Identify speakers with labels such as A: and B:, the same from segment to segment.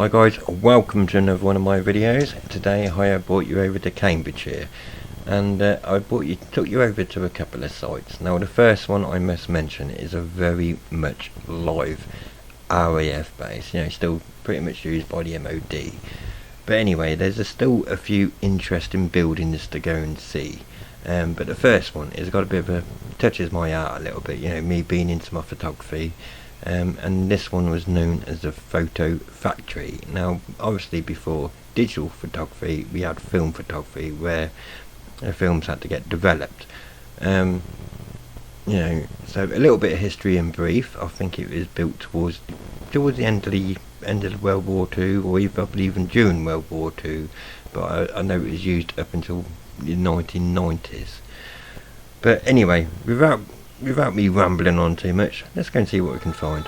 A: Hi guys, welcome to another one of my videos. Today I have brought you over to Cambridgeshire, and took you over to a couple of sites. Now the first one I must mention is a very much live RAF base, still pretty much used by the MOD. But anyway, there's still a few interesting buildings to go and see. But the first one has got a bit of a, touches my heart a little bit, me being into my photography. And this one was known as the Photo Factory. Now obviously before digital photography we had film photography where films had to get developed. So a little bit of history in brief. I think it was built towards the end of the World War II, or even during World War II, but I know it was used up until the 1990s. But anyway, without me rambling on too much, let's go and see what we can find.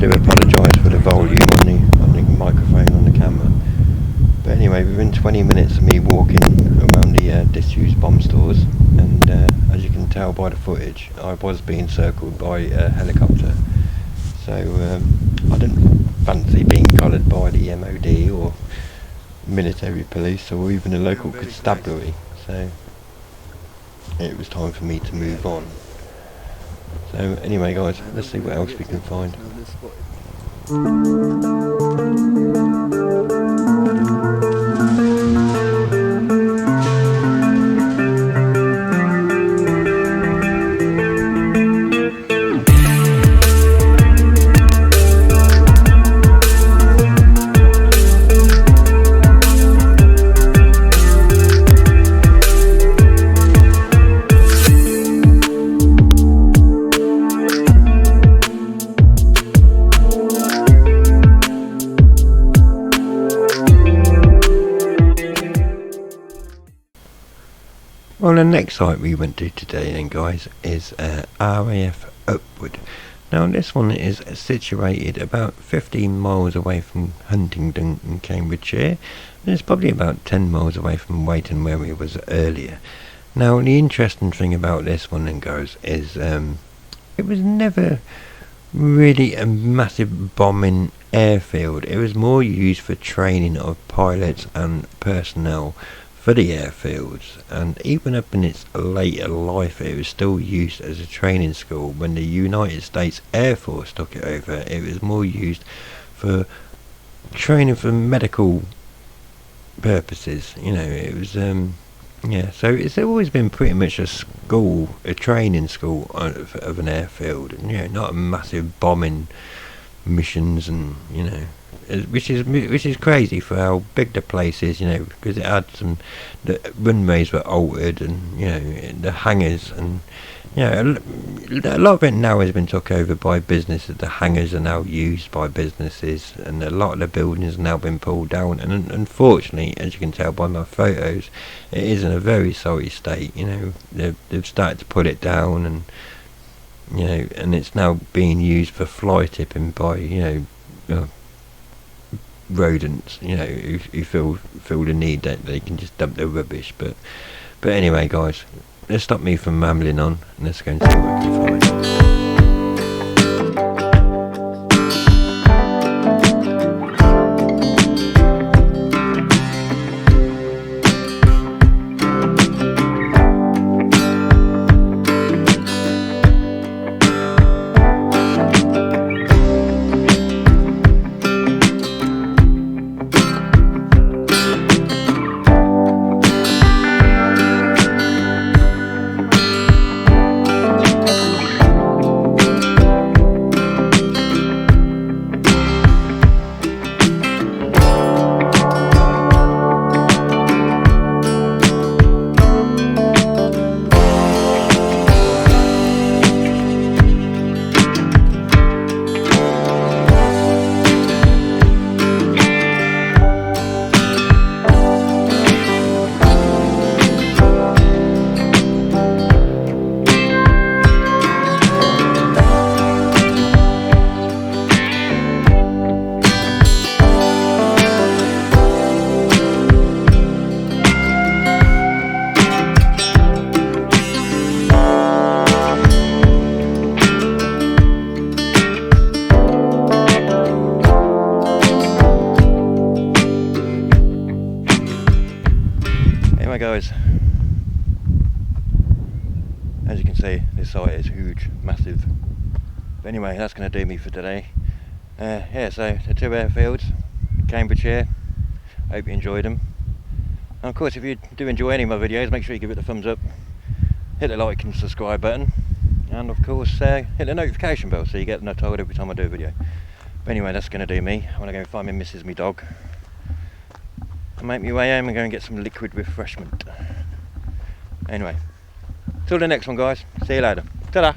A: do apologise for the volume on the microphone on the camera. But anyway, within 20 minutes of me walking around the disused bomb stores, and as you can tell by the footage, I was being circled by a helicopter. So I didn't fancy being collared by the MOD or military police or even the local constabulary. So it was time for me to move on. So anyway guys, let's see what else we can find. Well, the next site we went to today then guys is Raf Upwood. Now this one is situated about 15 miles away from Huntingdon in Cambridgeshire, and it's probably about 10 miles away from Wyton where we was earlier. Now the interesting thing about this one then guys is it was never really a massive bombing airfield. It was more used for training of pilots and personnel for the airfields, and even up in its later life it was still used as a training school. When the United States Air Force took it over, it was more used for training for medical purposes, you know. It was yeah, so it's always been pretty much a school, a training school of an airfield, and you know, not a massive bombing missions, and you know, which is crazy for how big the place is, you know, because it had the runways were altered, and you know, the hangars, and you know, a lot of it now has been took over by businesses. The hangars are now used by businesses, and a lot of the buildings have now been pulled down, and unfortunately, as you can tell by my photos, it is in a very sorry state. You know, they've started to put it down, and you know, and it's now being used for fly tipping by, you know, rodents, you know, who feel the need that they can just dump their rubbish. But anyway guys, let's stop me from rambling on, and let's go and see what we can find. Guys, as you can see, this site is huge, massive. But anyway, that's going to do me for today. Yeah, so the two airfields, Cambridgeshire. Hope you enjoyed them. And of course, if you do enjoy any of my videos, make sure you give it a thumbs up, hit the like and subscribe button, and of course hit the notification bell so you get notified every time I do a video. But anyway, that's going to do me. I want to go find my missus, my dog, and make my way home and go and get some liquid refreshment. Anyway, till the next one guys, see you later. Ta-da!